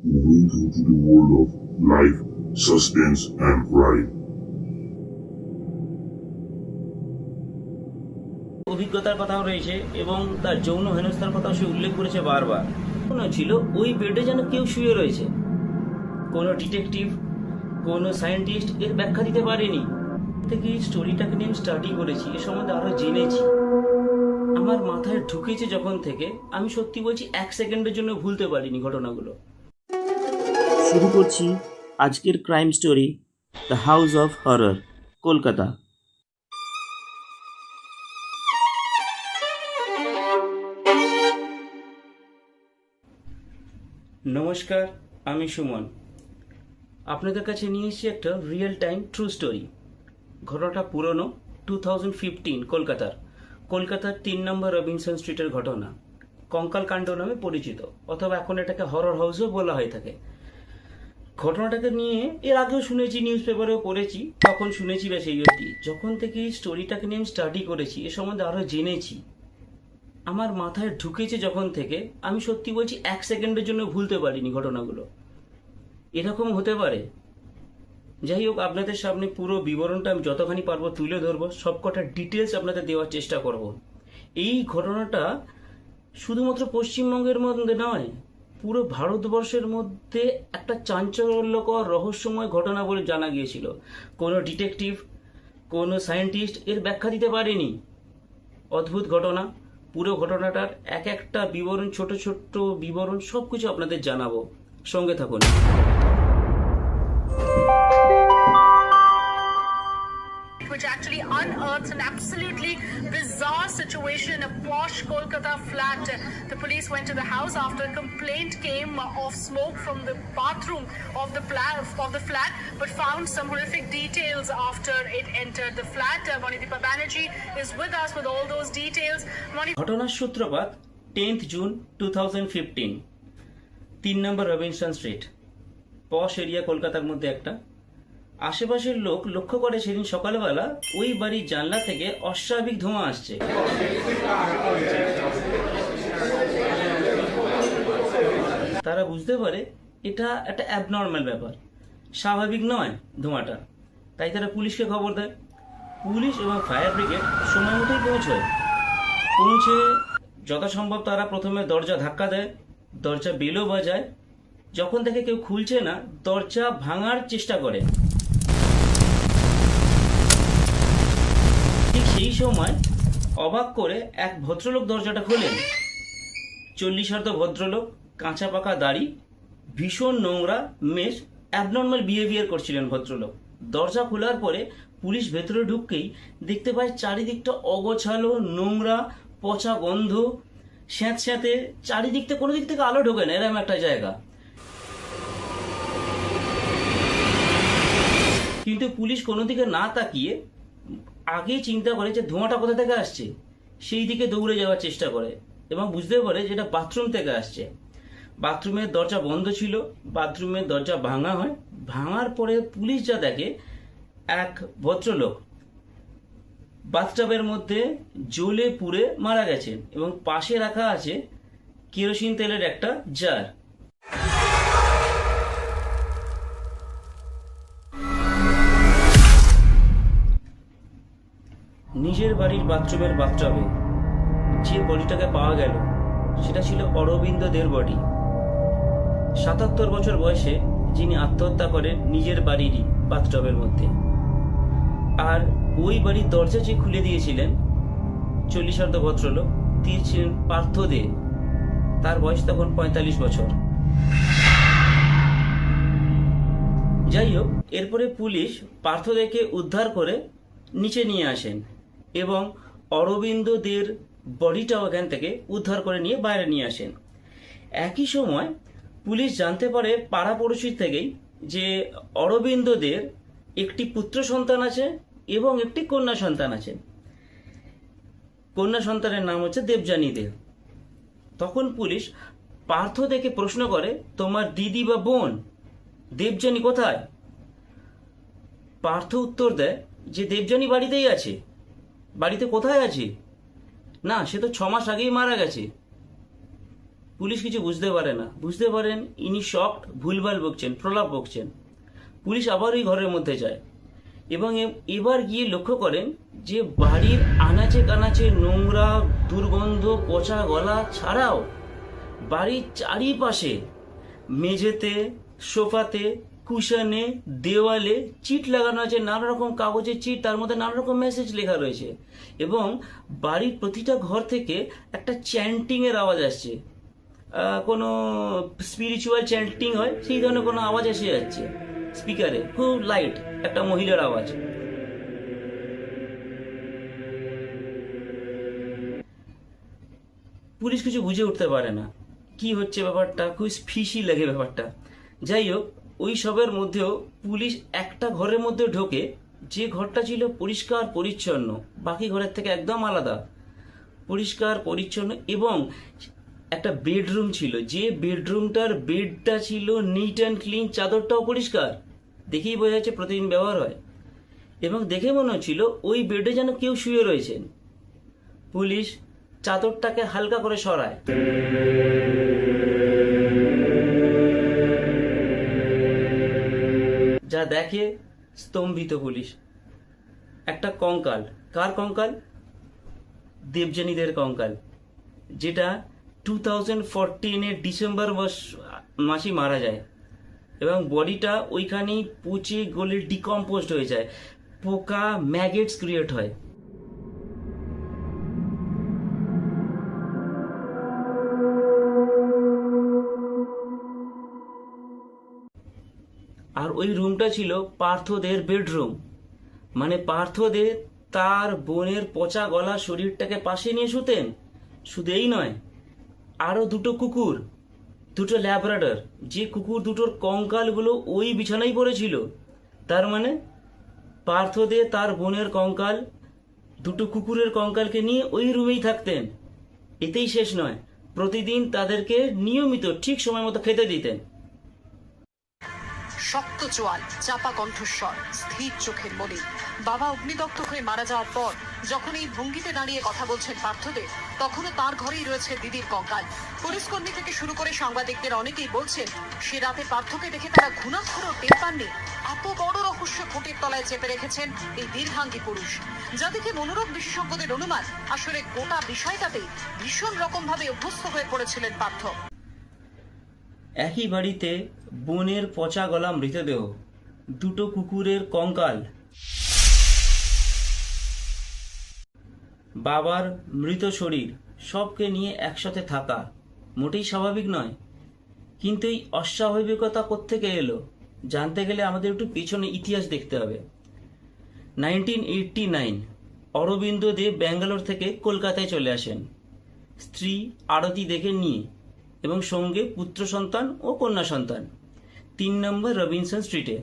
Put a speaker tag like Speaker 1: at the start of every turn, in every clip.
Speaker 1: moving into the world of life, suspense, and crime.
Speaker 2: অভিজ্ঞতার কথাও রয়েছে এবং তার যৌন হেনস্থার কথাও সে উল্লেখ করেছে বারবার। মনে ছিল ওই বেডে যেন কেউ শুয়ে রয়েছে। কোনো ডিটেকটিভ, কোনো সায়েন্টিস্ট এর ব্যাখ্যা দিতে পারেনি। থেকে এই স্টোরিটাকে নিয়ে আমি স্টাডি করেছি, এ সম্বন্ধে আরও জেনেছি। আমার মাথায় ঢুকেছে যখন থেকে, আমি সত্যি বলছি 1 সেকেন্ডের জন্য ভুলতে পারিনি ঘটনাগুলো। শুরু করছি আজকের crime story, the house of horror, Kolkata. নমস্কার, আমি সুমন। আপনাদের কাছে নিয়ে এসেছি একটা রিয়েল টাইম ট্রু স্টোরি। ঘটনাটা পুরনো, 2015 কলকাতার 3 নম্বর রবিনসন স্ট্রিটের ঘটনা। কঙ্কাল কাণ্ড নামে পরিচিত, অথবা এখন এটাকে হরর হাউসও বলা হয়ে থাকে। ঘটনাটাকে নিয়ে এর আগেও শুনেছি, নিউজ পেপারেও পড়েছি, তখন শুনেছি বা সেই অবধি। যখন থেকে এই স্টোরিটাকে নিয়ে আমি স্টাডি করেছি, এ সম্বন্ধে আরও জেনেছি। আমার মাথায় ঢুকেছে যখন থেকে, আমি সত্যি বলছি 1 সেকেন্ডের জন্য ভুলতে পারিনি ঘটনাগুলো। এরকম হতে পারে। যাই হোক, আপনাদের সামনে পুরো বিবরণটা আমি যতখানি পারবো তুলে ধরবো, সবকটা ডিটেলস আপনাদের দেওয়ার চেষ্টা করব। এই ঘটনাটা শুধুমাত্র পশ্চিমবঙ্গের মধ্যে নয়, পুরো ভারতবর্ষের মধ্যে একটা চাঞ্চল্যকর রহস্যময় ঘটনা বলে জানা গিয়েছিল। কোনো ডিটেকটিভ, কোনো সায়েন্টিস্ট এর ব্যাখ্যা দিতে পারেনি। অদ্ভুত ঘটনা। পুরো ঘটনাটার এক একটা বিবরণ, ছোট ছোট বিবরণ, সব কিছু আপনাদের জানাবো। সঙ্গে থাকুন।
Speaker 3: Which actually unearths an absolutely bizarre situation in a posh Kolkata flat. The police went to the house after a complaint came of smoke from the bathroom of the flat, but found some horrific details after it entered the flat. Monideepa Banerjee is with us with all those details.
Speaker 2: ঘটনার সূত্রপাত 10th June 2015, 3 নম্বর Robinson street, পশ area কলকাতার মধ্যে একটা। আশেপাশের লোক লক্ষ্য করে সেদিন সকালবেলা ওই বাড়ির জানলা থেকে অস্বাভাবিক ধোঁয়া আসছে। তারা বুঝতে পারে এটা একটা অ্যাবনর্মাল ব্যাপার, স্বাভাবিক নয় ধোঁয়াটা। তাই তারা পুলিশকে খবর দেয়। পুলিশ এবং ফায়ার ব্রিগেড সময় মতোই পৌঁছে যথাসম্ভব তারা প্রথমে দরজা ধাক্কা দেয়, দরজা বেলও বাজায়। যখন থেকে কেউ খুলছে না, দরজা ভাঙার চেষ্টা করে। ঠিক সেই সময় অবাক করে এক ভদ্রলোক দরজাটা খোলেন। 40 ভদ্রলোক, কাঁচা পাকা দাড়ি, ভীষণ নোংরা মেশ, অ্যাবনর্মাল বিহেভিয়ার করছিলেন ভদ্রলোক। দরজা খোলার পরে পুলিশ ভেতরে ঢুকতেই দেখতে পায় চারিদিকটা অগোছালো, নোংরা, পচা গন্ধ, স্যাঁতস্যাঁতে, চারিদিকটা কোনো দিক থেকে আলো ঢোকে না, এরকম একটা জায়গা। কিন্তু পুলিশ কোনো দিকে না তাকিয়ে আগেই চিন্তা করে যে ধোঁয়াটা কোথা থেকে আসছে, সেই দিকে দৌড়ে যাওয়ার চেষ্টা করে এবং বুঝতে পারে যেটা বাথরুম থেকে আসছে। বাথরুমের দরজা বন্ধ ছিল, বাথরুমের দরজা ভাঙা হয়। ভাঙার পরে পুলিশ যা দেখে, এক ভদ্রলোক বাথটাবের মধ্যে জ্বলে পুড়ে মারা গেছেন এবং পাশে রাখা আছে কেরোসিন তেলের একটা জার। নিজের বাড়ির বাথরুমের বাথটাবে যে বডিটাকে পাওয়া গেল, সেটা ছিল অরবিন্দ দের বডি। 77 বছর বয়সে যিনি আত্মহত্যা করেন নিজের বাড়িরই বাথটাবের মধ্যে। আর ওই বাড়ির দরজা যে খুলে দিয়েছিলেন 40 ভদ্রলোক, তিনি ছিলেন পার্থ দে। তার বয়স তখন 45 বছর। যাই হোক, এরপরে পুলিশ পার্থ দেকে উদ্ধার করে নিচে নিয়ে আসেন এবং অরবিন্দ দের বডিটাও এখান থেকে উদ্ধার করে নিয়ে বাইরে নিয়ে আসেন। একই সময় পুলিশ জানতে পারে পাড়া পড়োশি থেকেই যে অরবিন্দ দের একটি পুত্র সন্তান আছে এবং একটি কন্যা সন্তান আছে। কন্যা সন্তানের নাম হচ্ছে দেবযানী দে। তখন পুলিশ পার্থ দেকে প্রশ্ন করে, তোমার দিদি বা বোন দেবযানী কোথায়? পার্থ উত্তর দেয় যে দেবযানী বাড়িতেই আছে। বাড়িতে কোথায় আছে? না, সে তো 6 মাস আগেই মারা গেছে। পুলিশ কিছু বুঝতে পারে না, বুঝতে পারেন ইনি শকড, ভুলভাল বকছেন, প্রলাপ বকছেন। পুলিশ আবার ওই ঘরের মধ্যে যায় এবং এবার গিয়ে লক্ষ্য করেন যে বাড়ির আনাচে কানাচে নোংরা, দুর্গন্ধ, পচা গলা ছাড়াও বাড়ির চারিপাশে মেঝেতে, সোফাতে, কুশনে, দেওয়ালে চিট লাগানো আছে, নানা রকম কাগজের চিট, তার মধ্যে নানা রকম মেসেজ লেখা রয়েছে এবং বাড়ির প্রতিটা ঘর থেকে একটা চ্যান্টিংয়ের আওয়াজ আসছে। কোনো স্পিরিচুয়াল চ্যান্টিং হয় সেই ধরনের কোনো আওয়াজ এসে যাচ্ছে স্পিকারে, খুব লাইট একটা মহিলার আওয়াজ। পুলিশ কিছু বুঝে উঠতে পারে না কি হচ্ছে ব্যাপারটা, খুব ফিসি লাগে ব্যাপারটা। যাই হোক, ওই সবের মধ্যেও পুলিশ একটা ঘরের মধ্যে ঢোকে, যে ঘরটা ছিল পরিষ্কার পরিচ্ছন্ন, বাকি ঘরের থেকে একদম আলাদা, পরিষ্কার পরিচ্ছন্ন, এবং একটা বেডরুম ছিল, যে বেডরুমটার বেডটা ছিল নিট অ্যান্ড ক্লিন, চাদরটাও পরিষ্কার, দেখেই বোঝা যাচ্ছে প্রতিদিন ব্যবহার হয়, এবং দেখে মনে হচ্ছিল ওই বেডে যেন কেউ শুয়ে রয়েছেন। পুলিশ চাদরটাকে হালকা করে সরায়, যা দেখে স্তম্ভিত পুলিশ। একটা কঙ্কাল, কার কঙ্কাল? দেবযানীদের কঙ্কাল, যেটা 2014 ডিসেম্বর মাসে মারা যায় এবং বডিটা ওইখানেই পচে গলে ডিকম্পোজড হয়ে যায়, পোকা, ম্যাগেটস ক্রিয়েট হয়। আর ওই রুমটা ছিল পার্থদের বেডরুম, মানে পার্থদে তার বোনের পচা গলা শরীরটাকে পাশে নিয়ে শুতেন। শুধু এই নয়, আরও দুটো কুকুর, দুটো ল্যাব্রাডর, যে কুকুর দুটোর কঙ্কালগুলো ওই বিছানায় পড়েছিল। তার মানে পার্থদে তার বোনের কঙ্কাল, দুটো কুকুরের কঙ্কালকে নিয়ে ওই রুমেই থাকতেন। এতেই শেষ নয়, প্রতিদিন তাদেরকে নিয়মিত ঠিক সময় মতো খেতে দিতেন।
Speaker 4: শক্ত চোয়াল, চাপা কণ্ঠস্বর, স্থির চোখের মনি। বাবা অগ্নিদগ্ধ হয়ে মারা যাওয়ার পর যখন এই ভঙ্গিতে দাঁড়িয়ে কথা বলছেন পার্থদেব, তখনও তার ঘরেই রয়েছে দিদির কঙ্কাল। পুলিশ কর্মী থেকে শুরু করে সাংবাদিকদের অনেকেই বলছেন সে রাতে পার্থকে দেখে তারা ঘুণাক্ষরও টের পাননি। এত বড় রহস্য খুঁটির তলায় চেপে রেখেছেন এই দীর্ঘাঙ্গী পুরুষ, যা দেখে মনোরোগ বিশেষজ্ঞদের অনুমান আসলে গোটা বিষয়টাতেই ভীষণ রকম ভাবে অভ্যস্ত হয়ে পড়েছিলেন পার্থ।
Speaker 2: একই বাড়িতে বোনের পচা গলা মৃতদেহ, দুটো কুকুরের কঙ্কাল, বাবার মৃত শরীর, সবকে নিয়ে একসাথে থাকা মোটেই স্বাভাবিক নয়। কিন্তু এই অস্বাভাবিকতা কোত্থেকে এলো জানতে গেলে আমাদের একটু পেছনে ইতিহাস দেখতে হবে। 1989 অরবিন্দ দেব ব্যাঙ্গালোর থেকে কলকাতায় চলে আসেন স্ত্রী আরতি দেখে নিয়ে, এবং সঙ্গে পুত্র সন্তান ও কন্যা সন্তান, 3 নম্বর রবিনসন স্ট্রিটে।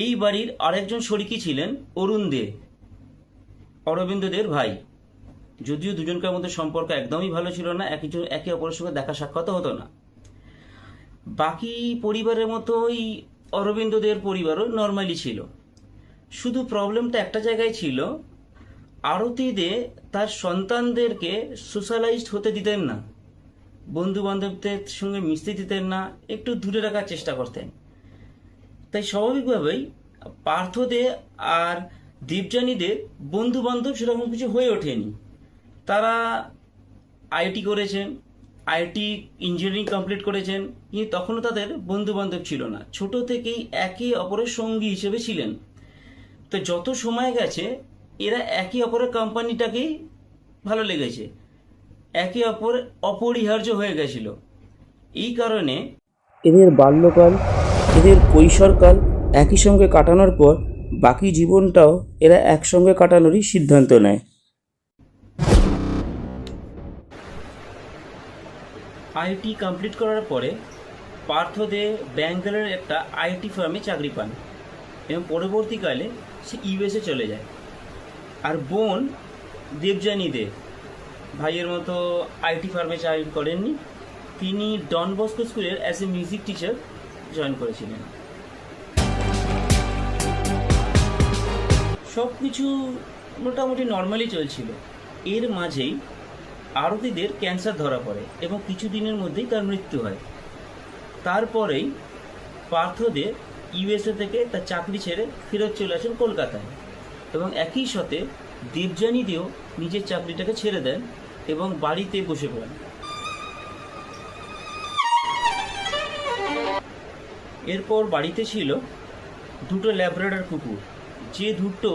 Speaker 2: এই বাড়ির আরেকজন শরিকি ছিলেন অরুণ দে, অরবিন্দ দের ভাই। যদিও দুজনকার মধ্যে সম্পর্ক একদমই ভালো ছিল না, একে অপরের সঙ্গে দেখা সাক্ষাৎ হতো না। বাকি পরিবারের মতোই অরবিন্দ দের পরিবারও নর্মালি ছিল। শুধু প্রবলেমটা একটা জায়গায় ছিল, আরতি দে তার সন্তানদেরকে সোশ্যালাইজড হতে দিতেন না, বন্ধু বান্ধবদের সঙ্গে মিশতে দিতেন না, একটু দূরে রাখার চেষ্টা করতেন। তাই স্বাভাবিকভাবেই পার্থদে আর দেবযানীদের বন্ধু বান্ধব সেরকম কিছু হয়ে ওঠেনি। তারা আইটি করেছেন, আইটি ইঞ্জিনিয়ারিং কমপ্লিট করেছেন, কিন্তু তখনও তাদের বন্ধু বান্ধব ছিল না, ছোট থেকেই একে অপরের সঙ্গী হিসেবে ছিলেন। তো যত সময় গেছে এরা একে অপরের কোম্পানিটাকেই ভালো লেগেছে, একে অপর অপরিহার্য হয়ে গেছিল। এই কারণে এদের বাল্যকাল, এদের কৈশোরকাল একই সঙ্গে কাটানোর পর বাকি জীবনটাও এরা একসঙ্গে কাটানোরই সিদ্ধান্ত নেয়। আইটি কমপ্লিট করার পরে পার্থদে ব্যাঙ্গালোরের একটা আইটি ফার্মে চাকরি পান এবং পরবর্তীকালে সে ইউএসএ চলে যায়। আর বোন দেবযানী দে ভাইয়ের মতো আইটি ফার্মে চাকরি করেননি, তিনি ডন বস্কো স্কুলের as a music teacher join করেছিলেন। সব কিছু মোটামুটি নর্মালি চলছিল। এর মাঝেই আরতিদের ক্যান্সার ধরা পড়ে এবং কিছুদিনের মধ্যেই তার মৃত্যু হয়। তারপরেই পার্থদে ইউএসএ থেকে তার চাকরি ছেড়ে ফেরত চলে আসেন কলকাতায় এবং একই সাথে দেবযানী দেও নিজের চাকরিটাকে ছেড়ে দেন এবং বাড়িতে বসে পড়েন। এরপর বাড়িতে ছিল দুটো ল্যাব্রাডর কুকুর, যে দুটো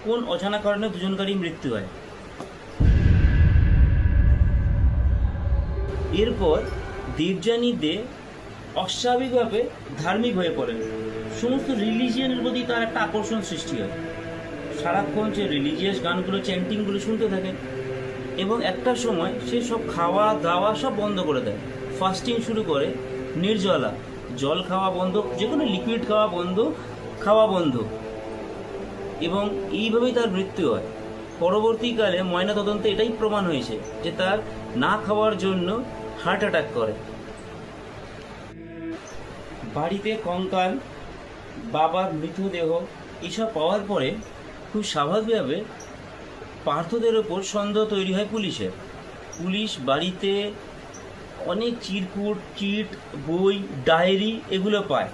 Speaker 2: কোন অজানা কারণে দুজনকারই মৃত্যু হয়। এরপর দেবযানী দে অস্বাভাবিকভাবে ধার্মিক হয়ে পড়েন। সমস্ত রিলিজিয়নের প্রতি তার একটা আকর্ষণ সৃষ্টি হয়। সারাক্ষণ যে রিলিজিয়াস গানগুলো, চ্যান্টিংগুলো শুনতে থাকেন এবং একটা সময় সে সব খাওয়া দাওয়া সব বন্ধ করে দেয়। ফাস্টিং শুরু করে, নির্জলা, জল খাওয়া বন্ধ, যে কোনো লিকুইড খাওয়া বন্ধ এবং এইভাবেই তার মৃত্যু হয়। পরবর্তীকালে ময়নাতদন্তে এটাই প্রমাণ হয়েছে যে তার না খাওয়ার জন্য হার্ট অ্যাটাক করে। বাড়িতে কঙ্কাল, বাবার মৃতদেহ এসব পাওয়ার পরে খুব স্বাভাবিকভাবে পার্থদের ওপর সন্দেহ তৈরি হয় পুলিশের। পুলিশ বাড়িতে অনেক চিরকুট, চিট, বই, ডায়েরি এগুলো পায়।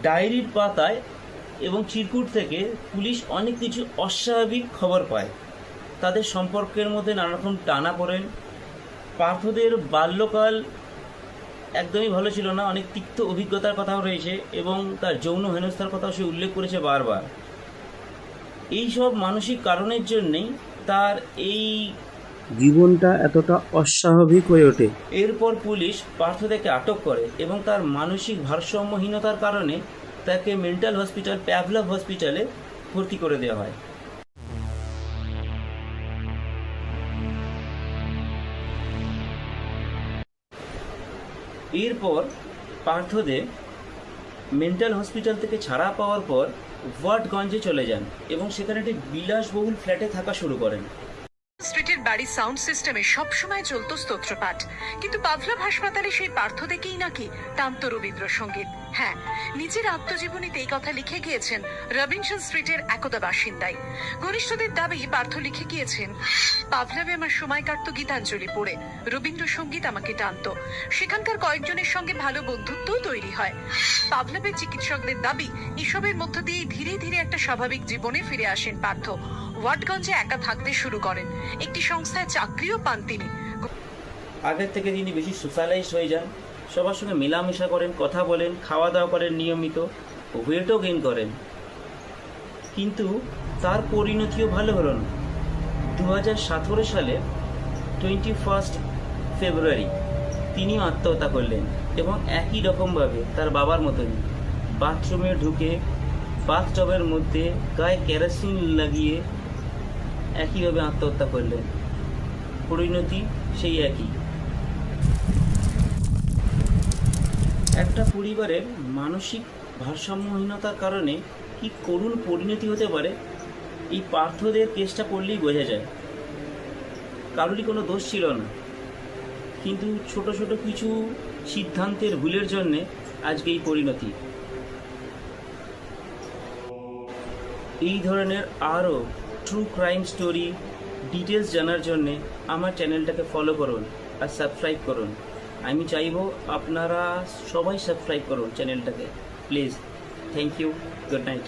Speaker 2: ডায়েরির পাতায় এবং চিরকুট থেকে পুলিশ অনেক কিছু অস্বাভাবিক খবর পায়। তাদের সম্পর্কের মধ্যে নানারকম টানাপোড়েন। পার্থদের বাল্যকাল একদমই ভালো ছিল না, অনেক তিক্ত অভিজ্ঞতার কথাও রয়েছে এবং তার যৌন হেনস্থার কথাও সে উল্লেখ করেছে বারবার। এই সব মানসিক কারণের জন্যেই তার এই
Speaker 5: জীবনটা এতটা অস্বাভাবিক হয়ে ওঠে।
Speaker 2: এরপর পুলিশ পার্থদেরকে আটক করে এবং তার মানসিক ভারসাম্যহীনতার কারণে তাকে মেন্টাল হসপিটাল, প্যাভলভ হসপিটালে ভর্তি করে দেওয়া হয়। এরপর পার্থদে মেন্টাল হসপিটাল থেকে ছাড়া পাওয়ার পর ওয়াটগঞ্জে চলে যান এবং সেখানে একটি বিলাসবহুল ফ্ল্যাটে থাকা শুরু করেন।
Speaker 4: স্ট্রিটের বাড়ির সাউন্ড সিস্টেমে সবসময় চলতো স্তোত্রপাঠ, কিন্তু পাভলভ হাসপাতালে সেই পার্থ দেখেই নাকি টানত রবীন্দ্রসঙ্গীত। হ্যাঁ, নিজের আত্মজীবনীতে এই কথা লিখে গিয়েছেন রবিনসন স্ট্রিটের একদা বাসিন্দাই। ঘনিষ্ঠদের দাবি পার্থ লিখে গিয়েছেন, পাভলভে আমার সময় কাটতো গীতাঞ্জলি পড়ে, রবীন্দ্রসঙ্গীত আমাকে টানত। সেখানকার কয়েকজনের সঙ্গে ভালো বন্ধুত্বও তৈরি হয়। পাভলভের চিকিৎসকদের দাবি এসবের মধ্য দিয়ে ধীরে ধীরে একটা স্বাভাবিক জীবনে ফিরে আসেন পার্থ। ওয়াটগঞ্জে একা থাকতে শুরু করেন, একটি সংস্থায় চাকরিও পান তিনি।
Speaker 2: আগের থেকে তিনি বেশি সোশ্যালাইজ হয়ে যান, সবার সঙ্গে মেলামেশা করেন, কথা বলেন, খাওয়া দাওয়া করেন নিয়মিত, ওয়েটও গেইন করেন। কিন্তু তার পরিণতিও ভালো হলো না। 2017 সালে 21 ফেব্রুয়ারি তিনি আত্মহত্যা করলেন এবং একই রকমভাবে তার বাবার মতনই বাথরুমে ঢুকে বাথটবের মধ্যে গায়ে কেরোসিন লাগিয়ে একইভাবে আত্মহত্যা করলেন। পরিণতি সেই একই। একটা পরিবারের মানসিক ভারসাম্যহীনতার কারণে কি করুণ পরিণতি হতে পারে এই পার্থদের কেসটা পড়লেই বোঝা যায়। কারোরই কোনো দোষ ছিল না, কিন্তু ছোট ছোট কিছু সিদ্ধান্তের ভুলের জন্যে আজকে এই পরিণতি। এই ধরনের আরও ট্রু ক্রাইম স্টোরি ডিটেলস জানার জন্যে আমার চ্যানেলটাকে ফলো করুন আর সাবস্ক্রাইব করুন। আমি চাইবো আপনারা সবাই সাবস্ক্রাইব করুন চ্যানেলটাকে, please. Thank you, good night.